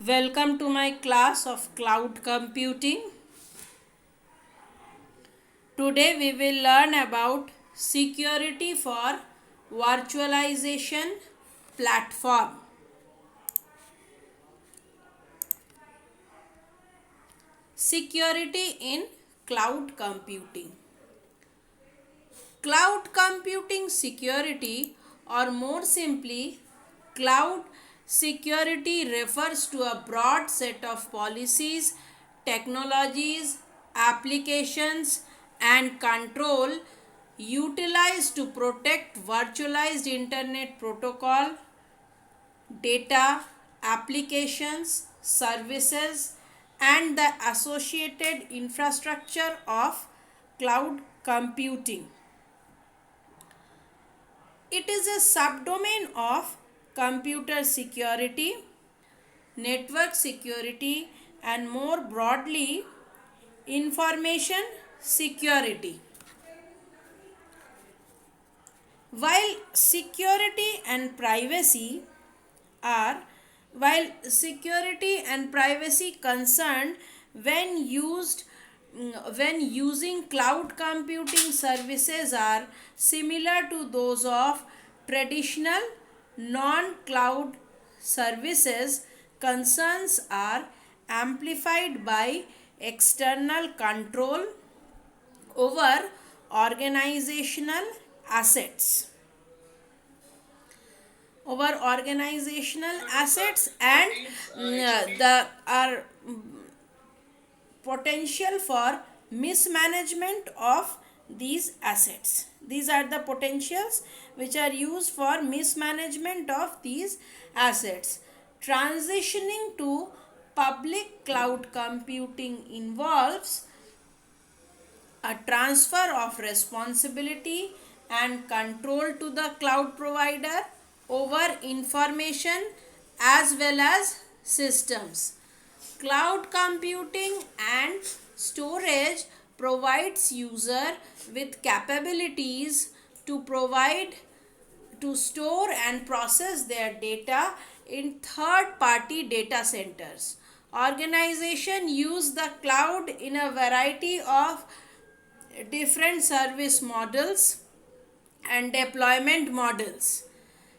Welcome to my class of cloud computing. Today we will learn about security for virtualization platform. Security in cloud computing. Cloud computing security, or more simply, cloud security refers to a broad set of policies, technologies, applications, and control utilized to protect virtualized internet protocol, data, applications, services, and the associated infrastructure of cloud computing. It is a subdomain of computer security, network security, and more broadly, information security. While security and privacy are while security and privacy concerned when used when using cloud computing services are similar to those of traditional non-cloud services, concerns are amplified by external control over organizational assets and the are potential for mismanagement of these assets. These are the potentials which are used for mismanagement of these assets. Transitioning to public cloud computing involves a transfer of responsibility and control to the cloud provider over information as well as systems. Cloud computing and storage provides user with capabilities to store and process their data in third party data centers. Organization use the cloud in a variety of different service models and deployment models.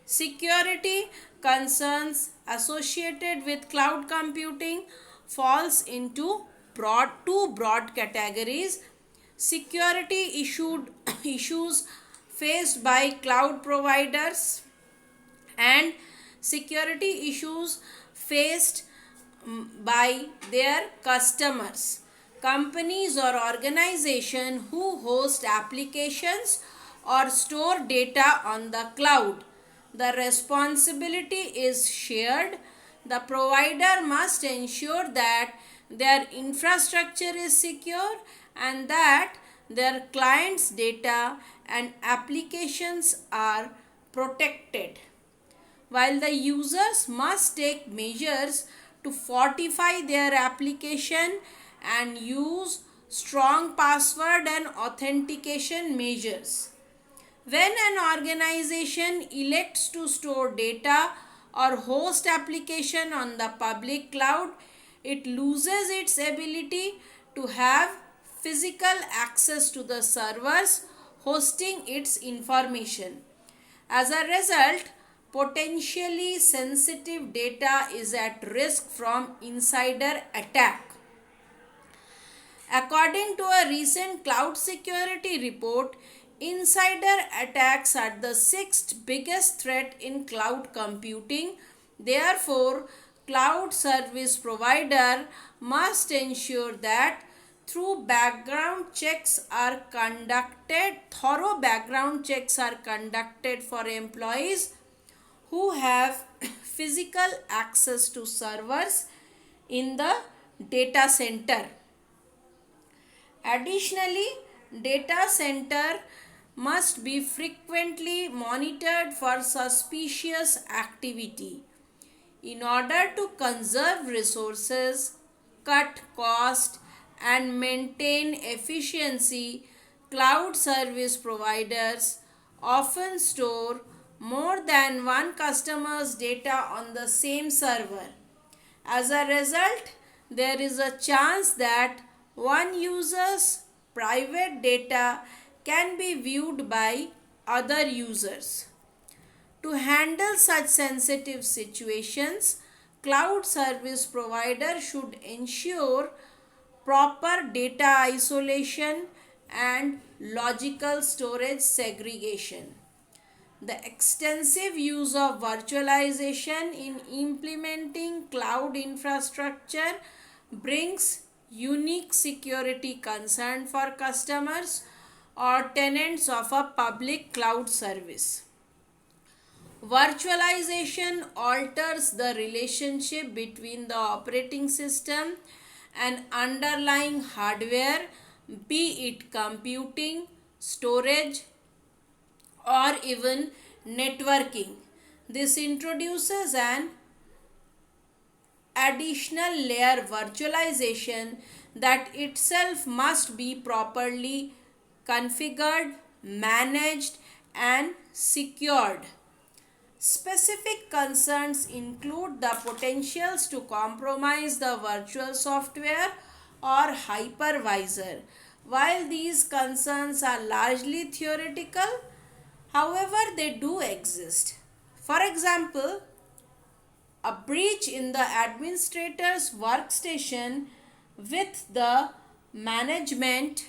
Security concerns associated with cloud computing falls into two broad categories. Security issues faced by cloud providers and security issues faced by their customers. Companies or organizations who host applications or store data on the cloud. The responsibility is shared. The provider must ensure that their infrastructure is secure and that their clients' data and applications are protected, while the users must take measures to fortify their application and use strong password and authentication measures. When an organization elects to store data or host application on the public cloud, it loses its ability to have physical access to the servers hosting its information. As a result, potentially sensitive data is at risk from insider attack. According to a recent cloud security report, insider attacks are the sixth biggest threat in cloud computing. Therefore, cloud service provider must ensure that thorough background checks are conducted for employees who have physical access to servers in the data center. Additionally, data center must be frequently monitored for suspicious activity. In order to conserve resources, cut cost, and maintain efficiency, cloud service providers often store more than one customer's data on the same server. As a result, there is a chance that one user's private data can be viewed by other users. To handle such sensitive situations, cloud service provider should ensure proper data isolation and logical storage segregation. The extensive use of virtualization in implementing cloud infrastructure brings unique security concern for customers or tenants of a public cloud service. Virtualization alters the relationship between the operating system and underlying hardware, be it computing, storage, or even networking. This introduces an additional layer virtualization that itself must be properly configured, managed, and secured. Specific concerns include the potentials to compromise the virtual software or hypervisor. While these concerns are largely theoretical, however, they do exist. For example, a breach in the administrator's workstation with the management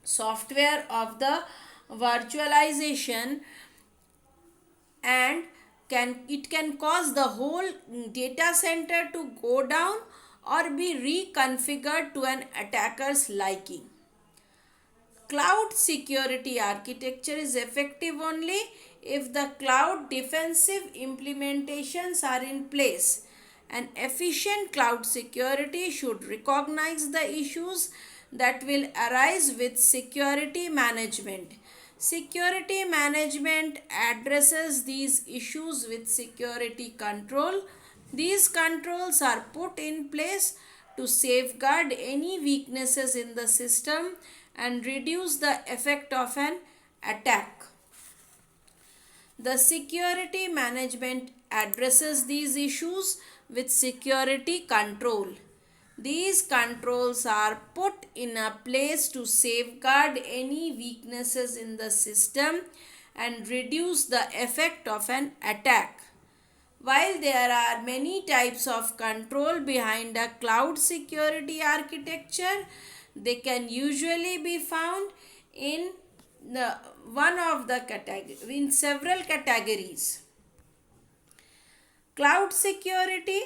software of the virtualization and can cause the whole data center to go down or be reconfigured to an attacker's liking. Cloud security architecture is effective only if the cloud defensive implementations are in place. An efficient cloud security should recognize the issues that will arise with security management. Security management addresses these issues with security control. These controls are put in place to safeguard any weaknesses in the system and reduce the effect of an attack. The security management addresses these issues with security control. These controls are put in a place to safeguard any weaknesses in the system and reduce the effect of an attack. While there are many types of control behind a cloud security architecture, they can usually be found in the one of the category in several categories. Cloud security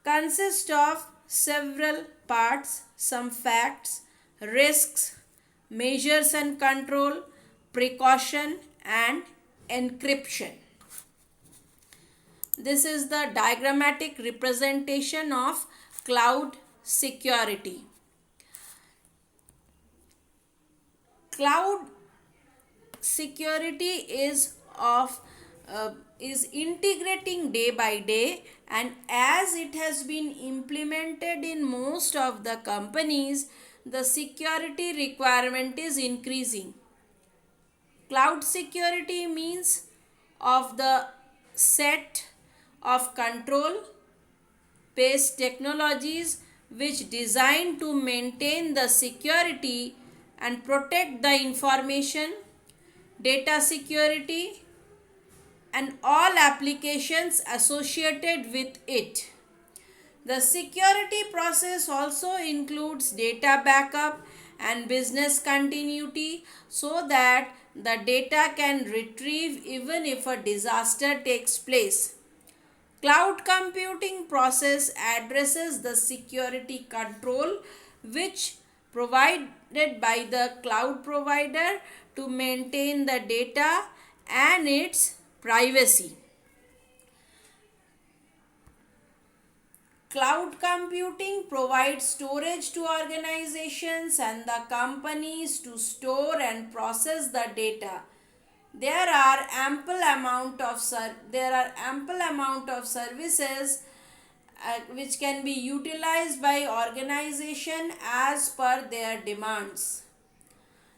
consists of several parts, some facts, risks, measures and control, precaution, and encryption. This is the diagrammatic representation of cloud security. Cloud security is integrating day by day, and as it has been implemented in most of the companies, the security requirement is increasing. Cloud security means of the set of control based technologies which designed to maintain the security and protect the information, data security, and all applications associated with it. The security process also includes data backup and business continuity so that the data can retrieve even if a disaster takes place. Cloud computing process addresses the security control which provided by the cloud provider to maintain the data and its privacy. Cloud computing provides storage to organizations and the companies to store and process the data. There are ample amount of services which can be utilized by organization as per their demands.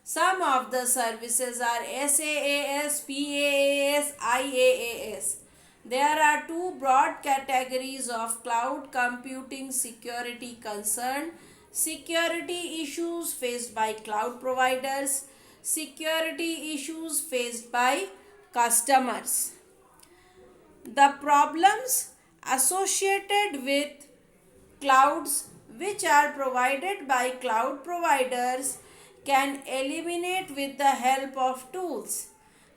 Some of the services are SaaS, PaaS, IaaS. There are two broad categories of cloud computing security concern: security issues faced by cloud providers, security issues faced by customers. The problems associated with clouds which are provided by cloud providers can eliminate with the help of tools.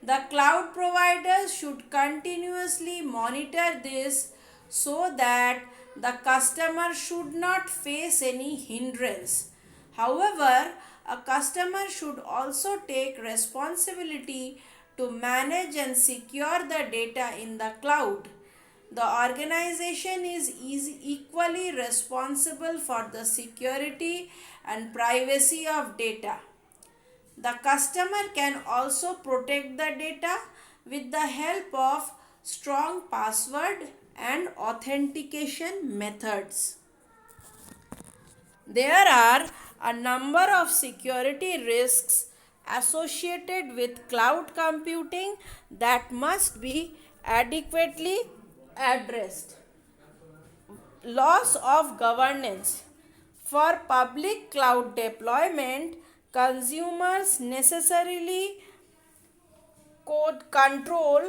The cloud providers should continuously monitor this so that the customer should not face any hindrance. However, a customer should also take responsibility to manage and secure the data in the cloud. The organization is equally responsible for the security and privacy of data. The customer can also protect the data with the help of strong password and authentication methods. There are a number of security risks associated with cloud computing that must be adequately addressed. Loss of governance. For public cloud deployment, consumers necessarily code control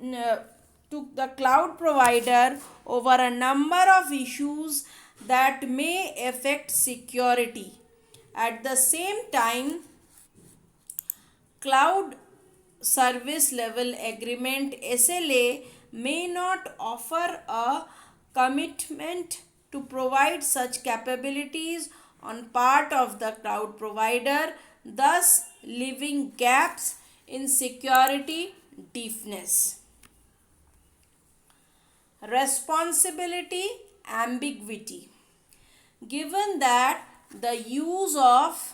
to the cloud provider over a number of issues that may affect security. At the same time, cloud service level agreement SLA may not offer a commitment to provide such capabilities on part of the cloud provider, thus leaving gaps in security deepness. Responsibility ambiguity. Given that the use of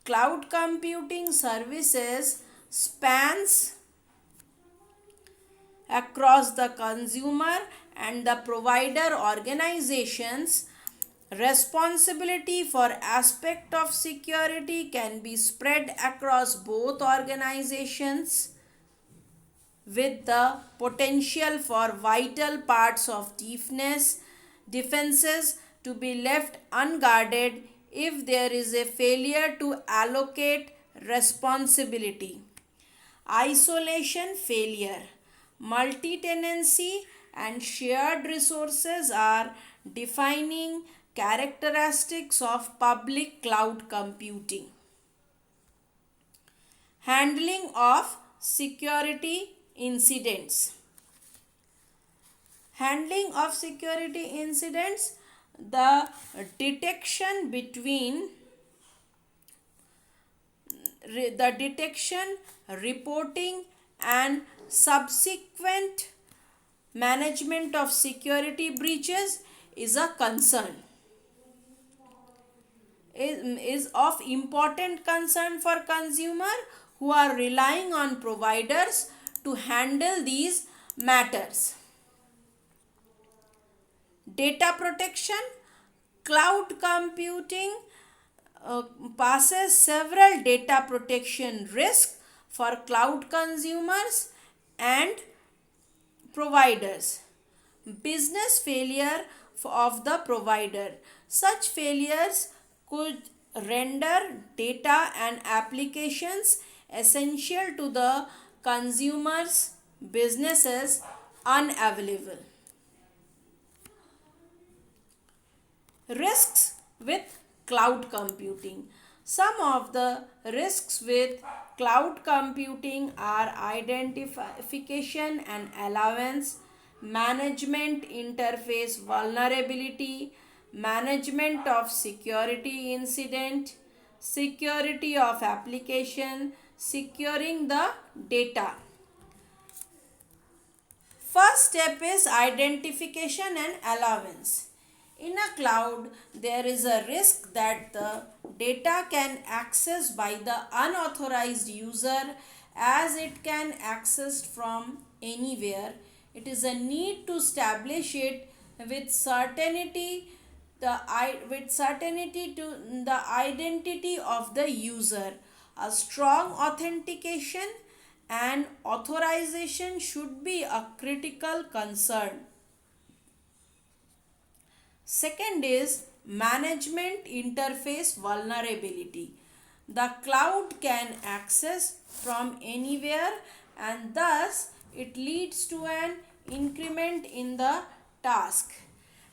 cloud computing services spans across the consumer and the provider organizations, responsibility for aspect of security can be spread across both organizations with the potential for vital parts of defenses to be left unguarded if there is a failure to allocate responsibility. Isolation failure, multi-tenancy and shared resources are defining characteristics of public cloud computing. Handling of security incidents. Handling of security incidents, the detection between the detection, reporting and subsequent management of security breaches is a concern, is of important concern for consumer who are relying on providers to handle these matters. Data protection. Cloud computing passes several data protection risks for cloud consumers and providers. Business failure of the provider. Such failures could render data and applications essential to the consumers' businesses unavailable. Risks with cloud computing. Some of the risks with cloud computing are identification and allowance, management interface vulnerability, management of security incident, security of application, securing the data. First step is identification and allowance. In a cloud, there is a risk that the data can access by the unauthorized user as it can access from anywhere. It is a need to establish it with certainty to the identity of the user. A strong authentication and authorization should be a critical concern. Second is management interface vulnerability. The cloud can access from anywhere and thus it leads to an increment in the task.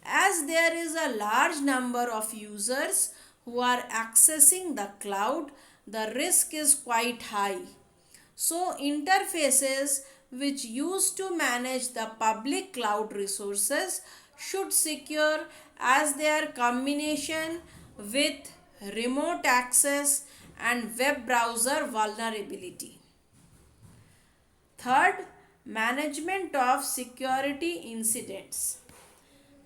As there is a large number of users who are accessing the cloud, the risk is quite high. So, interfaces which used to manage the public cloud resources should secure as their combination with remote access and web browser vulnerability. Third, management of security incidents.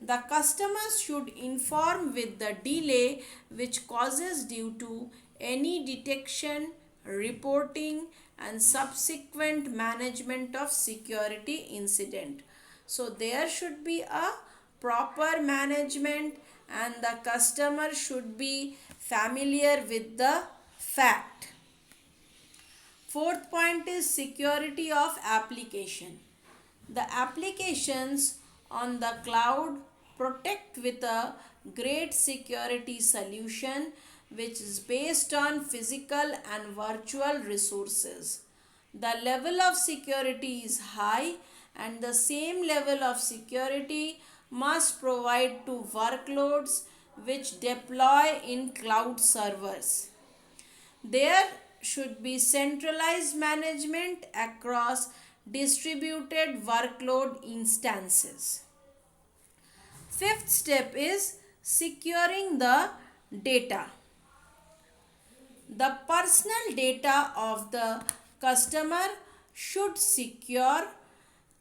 The customers should inform with the delay which causes due to any detection, reporting and subsequent management of security incident. So there should be a proper management and the customer should be familiar with the fact. Fourth point is security of application. The applications on the cloud protect with a great security solution which is based on physical and virtual resources. The level of security is high and the same level of security must provide to workloads which deploy in cloud servers. There should be centralized management across distributed workload instances. Fifth step is securing the data. The personal data of the customer should secure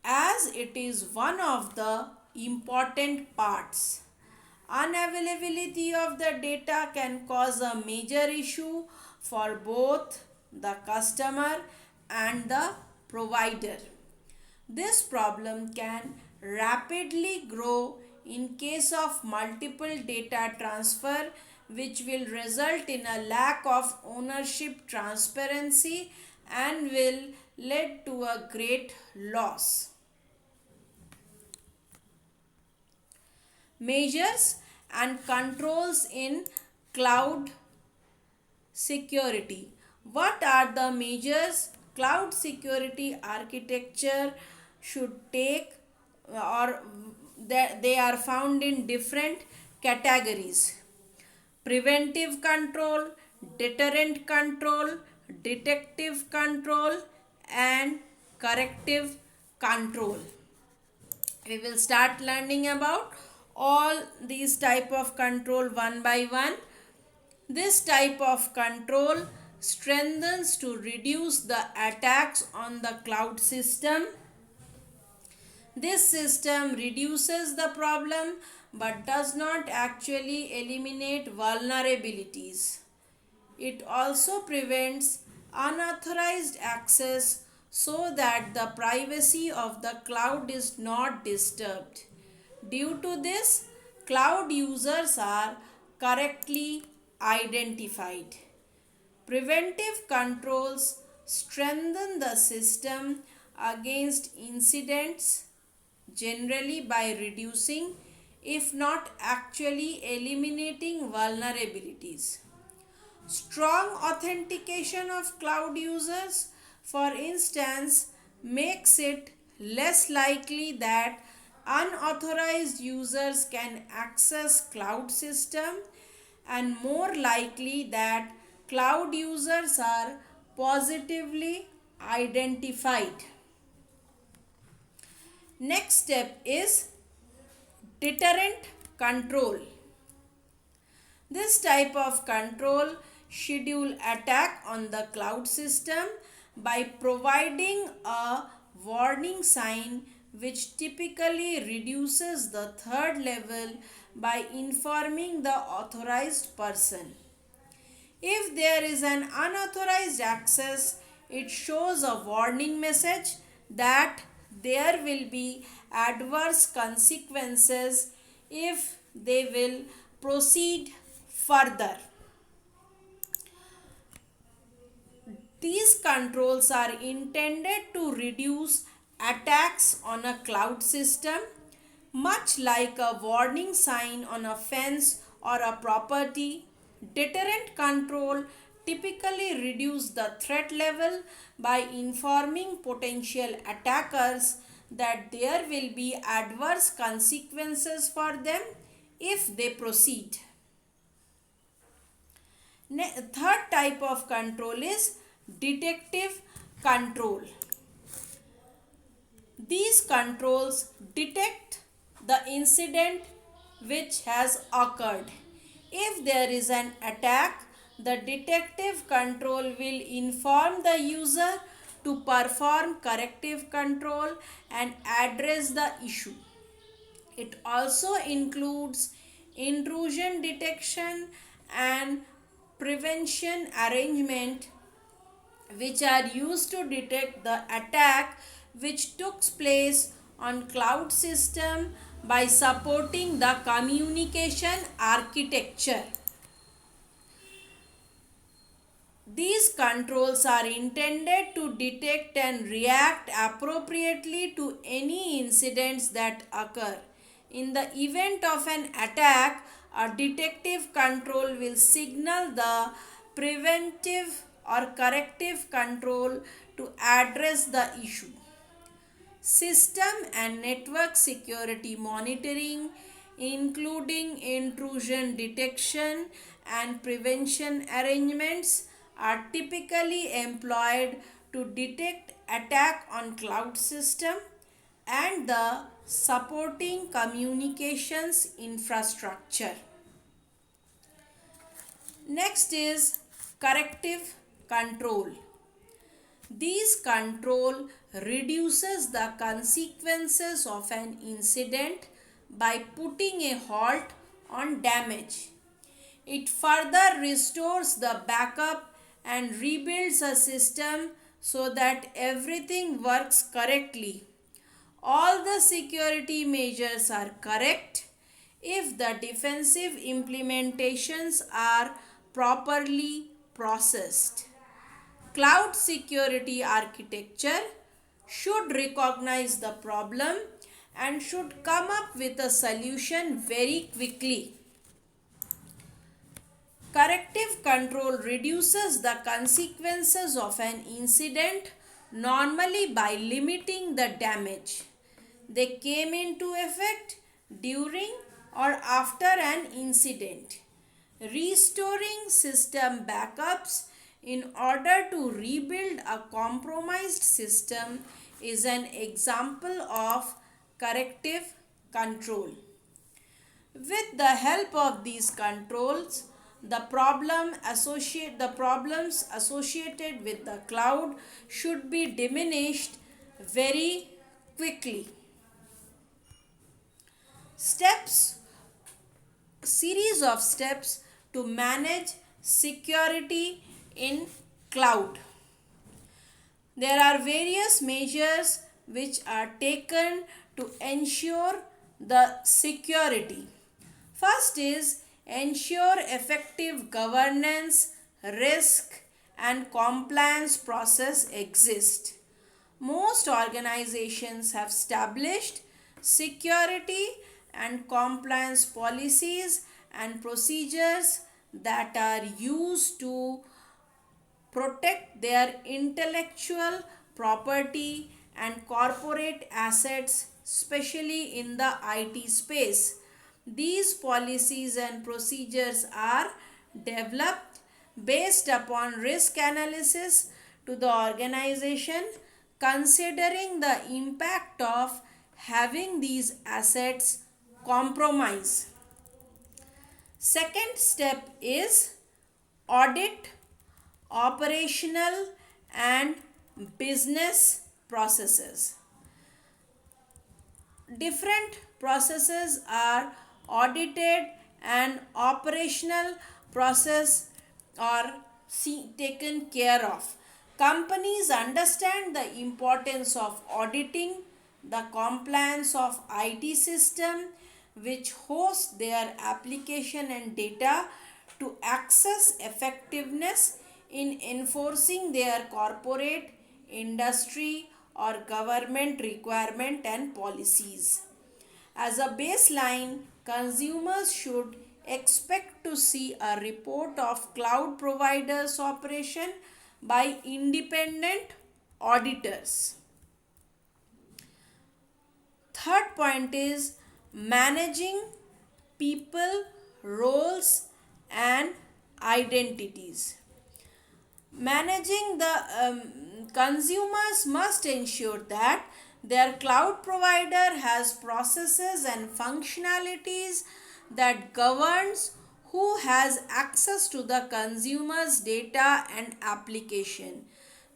as it is one of the important parts. Unavailability of the data can cause a major issue for both the customer and the provider. This problem can rapidly grow in case of multiple data transfer, which will result in a lack of ownership transparency and will lead to a great loss. Measures and controls in cloud security. What are the measures cloud security architecture should take, or that they are found in different categories: preventive control, deterrent control, detective control and corrective control. We will start learning about all these type of control one by one. This type of control strengthens to reduce the attacks on the cloud system. This system reduces the problem but does not actually eliminate vulnerabilities. It also prevents unauthorized access so that the privacy of the cloud is not disturbed. Due to this, cloud users are correctly identified. Preventive controls strengthen the system against incidents generally by reducing, if not actually eliminating, vulnerabilities. Strong authentication of cloud users, for instance, makes it less likely that unauthorized users can access cloud system and more likely that cloud users are positively identified. Next step is deterrent control. This type of control schedule attack on the cloud system by providing a warning sign which typically reduces the third level by informing the authorized person. If there is an unauthorized access, it shows a warning message that there will be adverse consequences if they will proceed further. These controls are intended to reduce attacks on a cloud system, much like a warning sign on a fence or a property. Deterrent control typically reduce the threat level by informing potential attackers that there will be adverse consequences for them if they proceed. Third type of control is detective control. These controls detect the incident which has occurred. If there is an attack, the detective control will inform the user to perform corrective control and address the issue. It also includes intrusion detection and prevention arrangement, which are used to detect the attack which took place on cloud system by supporting the communication architecture. These controls are intended to detect and react appropriately to any incidents that occur. In the event of an attack, a detective control will signal the preventive or corrective control to address the issue. System and network security monitoring, including intrusion detection and prevention arrangements, are typically employed to detect attack on cloud system and the supporting communications infrastructure. Next is corrective control. These control reduces the consequences of an incident by putting a halt on damage. It further restores the backup and rebuilds a system so that everything works correctly. All the security measures are correct if the defensive implementations are properly processed. Cloud security architecture should recognize the problem and should come up with a solution very quickly. Corrective control reduces the consequences of an incident normally by limiting the damage. They came into effect during or after an incident. Restoring system backups in order to rebuild a compromised system is an example of corrective control. With the help of these controls, the problems associated with the cloud should be diminished very quickly. Steps Series of steps to manage security in cloud. There are various measures which are taken to ensure the security. First is ensure effective governance, risk and compliance process exist. Most organizations have established security and compliance policies and procedures that are used to protect their intellectual property and corporate assets, especially in the IT space. These policies and procedures are developed based upon risk analysis to the organization, considering the impact of having these assets compromised. Second step is audit operational and business processes. Different processes are audited and operational process are taken care of. Companies understand the importance of auditing the compliance of IT system which host their application and data to access effectiveness in enforcing their corporate, industry, or government requirement and policies. As a baseline, consumers should expect to see a report of cloud providers' operation by independent auditors. Third point is managing people, roles, and identities. Managing the consumers must ensure that their cloud provider has processes and functionalities that governs who has access to the consumer's data and application.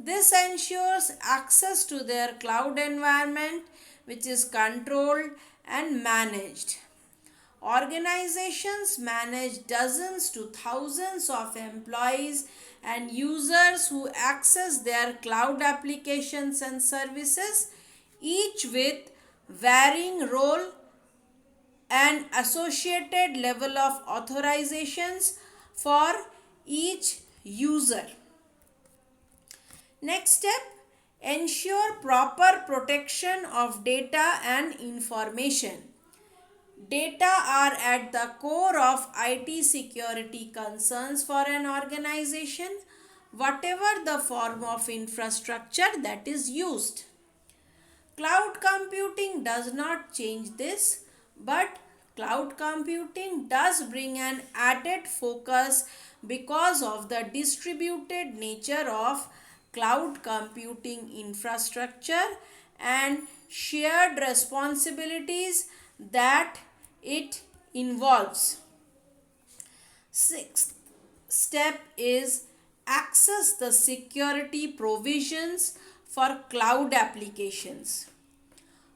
This ensures access to their cloud environment, which is controlled and managed. Organizations manage dozens to thousands of employees and users who access their cloud applications and services, each with varying role and associated level of authorizations for each user. Next step, ensure proper protection of data and information. Data are at the core of IT security concerns for an organization, whatever the form of infrastructure that is used. Cloud computing does not change this, but cloud computing does bring an added focus because of the distributed nature of cloud computing infrastructure and shared responsibilities that it involves. Sixth step is access the security provisions for cloud applications.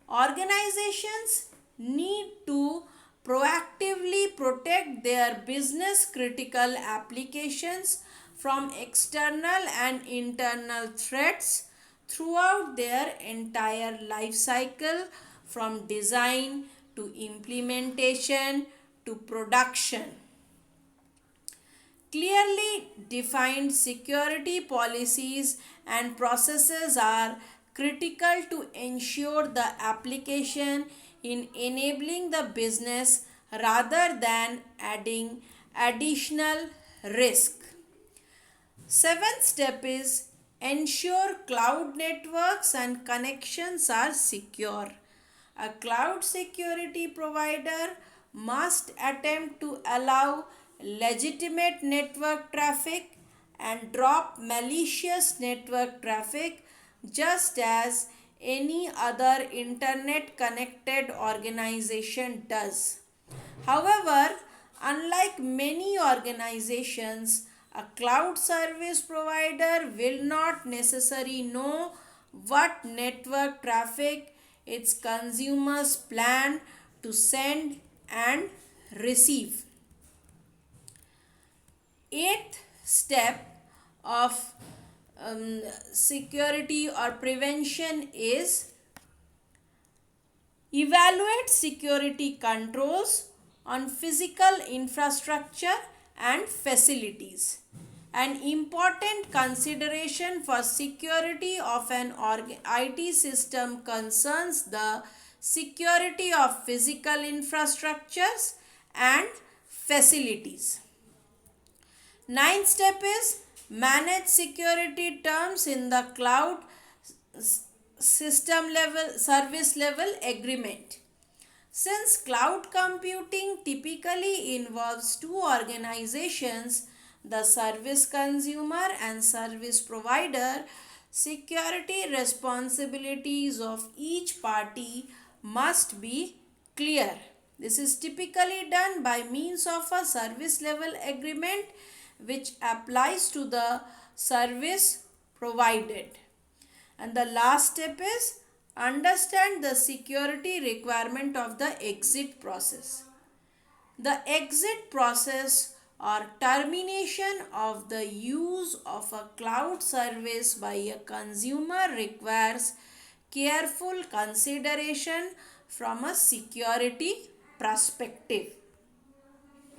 Organizations need to proactively protect their business critical applications from external and internal threats throughout their entire life cycle, from design to implementation to production. Clearly defined security policies and processes are critical to ensure the application in enabling the business rather than adding additional risk. Seventh step is ensure cloud networks and connections are secure. A cloud security provider must attempt to allow legitimate network traffic and drop malicious network traffic just as any other internet connected organization does. However, unlike many organizations, a cloud service provider will not necessarily know what network traffic its consumers plan to send and receive. Eighth step of security or prevention is evaluate security controls on physical infrastructure and facilities. An important consideration for security of an IT system concerns the security of physical infrastructures and facilities. Ninth step is manage security terms in the cloud system level service level agreement. Since cloud computing typically involves two organizations, the service consumer and service provider, security responsibilities of each party must be clear. This is typically done by means of a service level agreement which applies to the service provided. And the last step is understand the security requirement of the exit process. The exit process or termination of the use of a cloud service by a consumer requires careful consideration from a security perspective.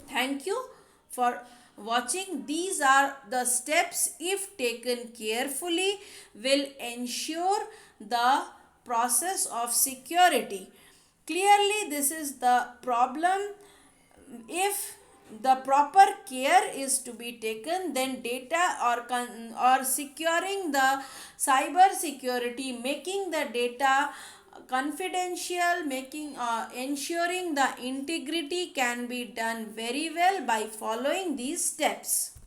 Thank you for Watching these are the steps, if taken carefully, will ensure the process of security. Clearly, this is the problem. If the proper care is to be taken, then data or securing the cyber security, making the data confidential, making ensuring the integrity can be done very well by following these steps.